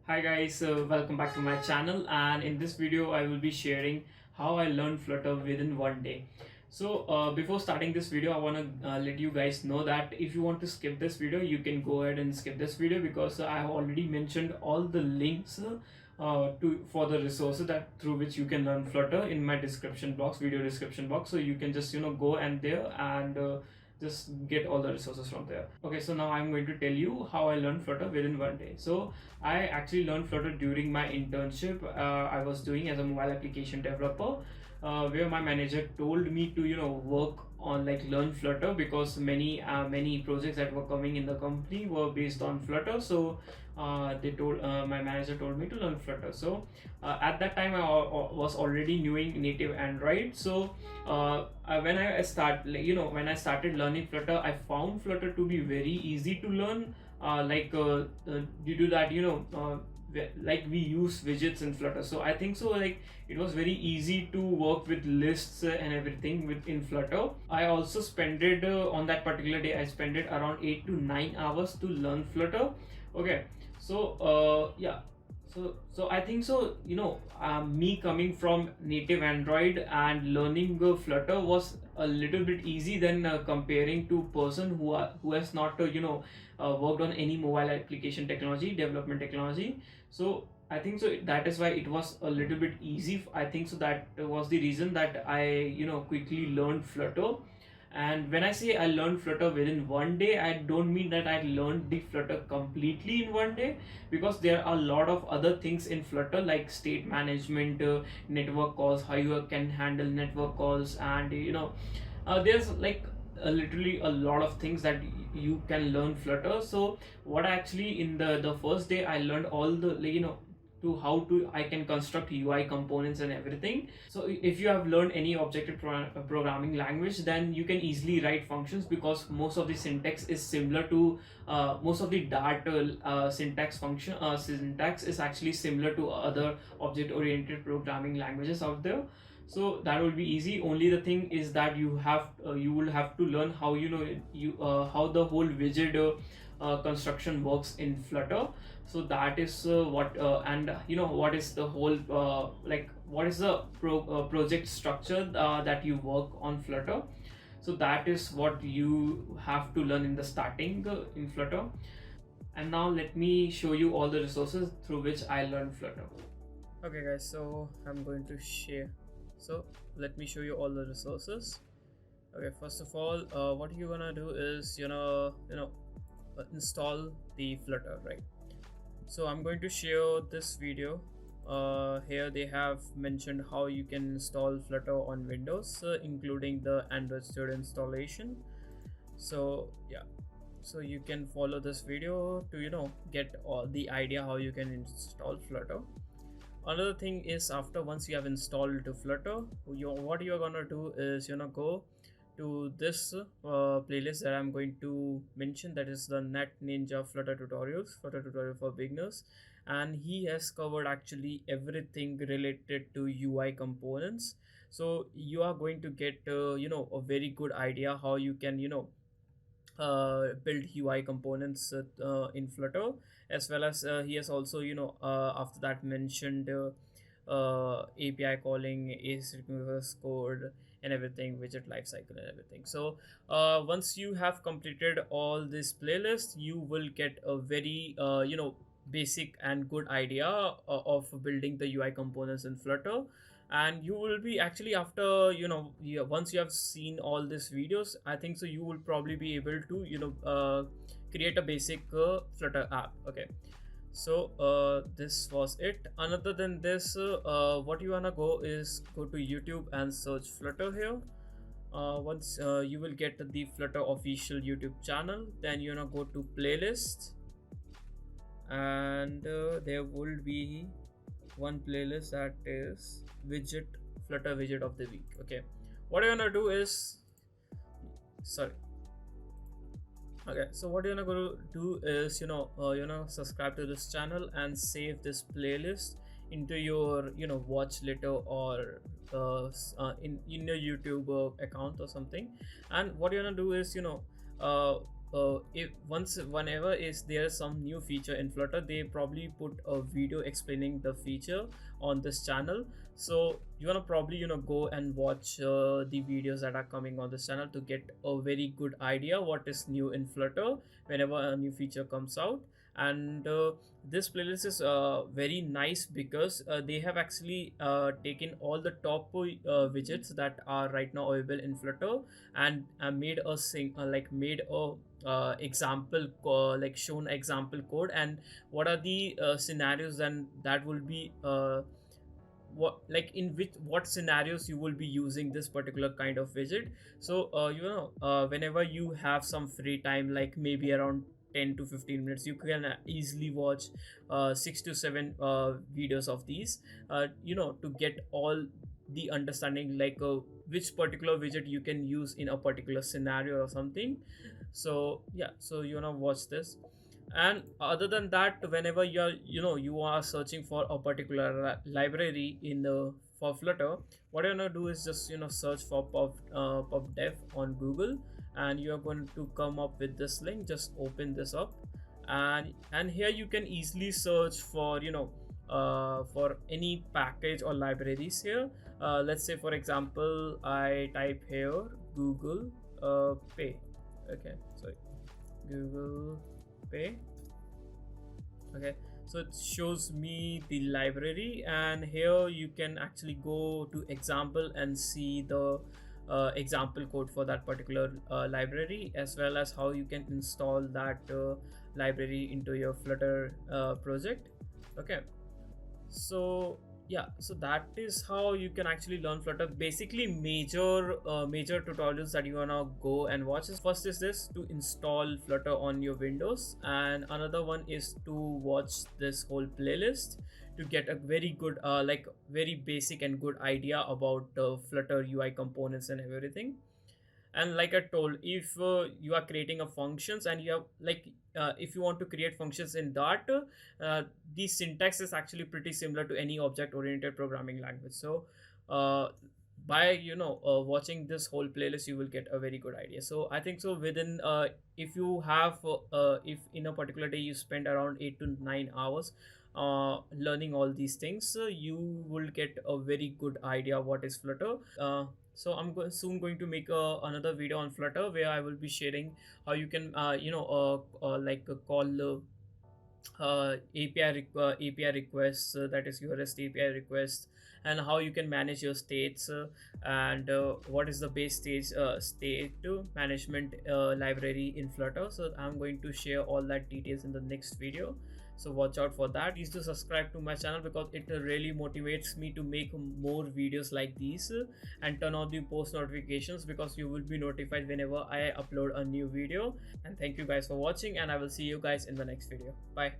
Hi guys, welcome back to my channel, and in this video I will be sharing how I learned Flutter within one day. So before starting this video, I want to let you guys know that if you want to skip this video, you can go ahead and skip this video because I have already mentioned all the links to for the resources that through which you can learn Flutter in my description box, video description box. So you can just go and there and just get all the resources from there. Okay, so now I'm going to tell you how I learned Flutter within one day. So I actually learned Flutter during my internship I was doing as a mobile application developer, where my manager told me to work on like learn Flutter because many projects that were coming in the company were based on Flutter. So they told my manager told me to learn Flutter. So at that time I was already knowing native Android. So when I start when I started learning Flutter, I found Flutter to be very easy to learn, due to that like we use widgets in Flutter. So I think so like it was very easy to work with lists and everything within Flutter. I also spent it on that particular day, I spent it around 8 to 9 hours to learn Flutter. Okay, so yeah, so I think so me coming from native Android and learning Flutter was a little bit easy than comparing to person who has not worked on any mobile application technology development technology. So I think so that is why it was a little bit easy. I think so that was the reason that I quickly learned Flutter. And when I say I learned Flutter within one day, I don't mean that I learned the Flutter completely in one day, because there are a lot of other things in Flutter like state management, network calls, how you can handle network calls, and there's like literally a lot of things that you can learn Flutter. So what actually in the first day I learned all the to how to I can construct UI components and everything. So if you have learned any programming language, then you can easily write functions because most of the syntax is similar to most of the Dart syntax is actually similar to other object oriented programming languages out there. So that will be easy. Only the thing is that you will have to learn how how the whole widget construction works in Flutter. So that is what and what is the whole what is the project structure that you work on Flutter. So that is what you have to learn in the starting in Flutter. And now let me show you all the resources through which I learned Flutter. Okay guys, so I'm going to share. So let me show you all the resources. Okay, first of all, what you're gonna do is install the Flutter, right? So I'm going to share this video. Here they have mentioned how you can install Flutter on Windows, including the Android Studio installation. So yeah, so you can follow this video to get all the idea how you can install Flutter. Another thing is, after once you have installed Flutter, what you're gonna do is go to this playlist that I'm going to mention, that is the Net Ninja Flutter tutorial for beginners, and he has covered actually everything related to UI components. So you are going to get a very good idea how you can build UI components in Flutter, as well as he has also after that mentioned API calling, asynchronous code and everything, widget lifecycle and everything. So once you have completed all this playlist, you will get a very basic and good idea of building the UI components in Flutter. And you will be actually, after once you have seen all these videos, I think so you will probably be able to create a basic Flutter app. Okay, so this was it. Other than this, what you wanna go is go to YouTube and search Flutter here. Once you will get the Flutter official YouTube channel, then go to playlist, and there will be one playlist that is Flutter widget of the week. Okay, what you're gonna do is sorry okay, so what you're gonna do is subscribe to this channel and save this playlist into your watch later, or in your YouTube account or something. And what you're gonna do is if once whenever is there some new feature in Flutter, they probably put a video explaining the feature on this channel. So you wanna probably go and watch the videos that are coming on this channel to get a very good idea what is new in Flutter whenever a new feature comes out. And this playlist is very nice because they have actually taken all the top widgets that are right now available in Flutter, and made a made a example like shown example code, and what are the scenarios then that will be what like in which what scenarios you will be using this particular kind of widget. So whenever you have some free time, like maybe around 10 to 15 minutes, you can easily watch 6 to 7 videos of these to get all the understanding, like which particular widget you can use in a particular scenario or something. So yeah, so watch this. And other than that, whenever you are searching for a particular library in the for Flutter, what you're gonna do is just search for pubdev on Google, and you're going to come up with this link. Just open this up, and here you can easily search for for any package or libraries here. Let's say for example I type here Google Pay. Okay, sorry, Google Pay. Okay, so it shows me the library, and here you can actually go to example and see the example code for that particular library, as well as how you can install that library into your Flutter project. Okay, so yeah, so that is how you can actually learn Flutter. Basically major tutorials that you wanna go and watch is, first is this to install Flutter on your Windows, and another one is to watch this whole playlist to get a very good like very basic and good idea about Flutter UI components and everything. And like I told, if you are creating a functions, and you have like if you want to create functions in Dart, the syntax is actually pretty similar to any object oriented programming language. So by watching this whole playlist, you will get a very good idea. So I think so within if you have if in a particular day you spend around 8 to 9 hours learning all these things, you will get a very good idea what is Flutter. So I'm soon going to make another video on Flutter, where I will be sharing how you can call API requests, that is your REST API requests, and how you can manage your states, and what is the base state management library in Flutter. So I'm going to share all that details in the next video, so watch out for that. Please do subscribe to my channel, because it really motivates me to make more videos like these, and turn on the post notifications, because you will be notified whenever I upload a new video. And thank you guys for watching, and I will see you guys in the next video. Bye.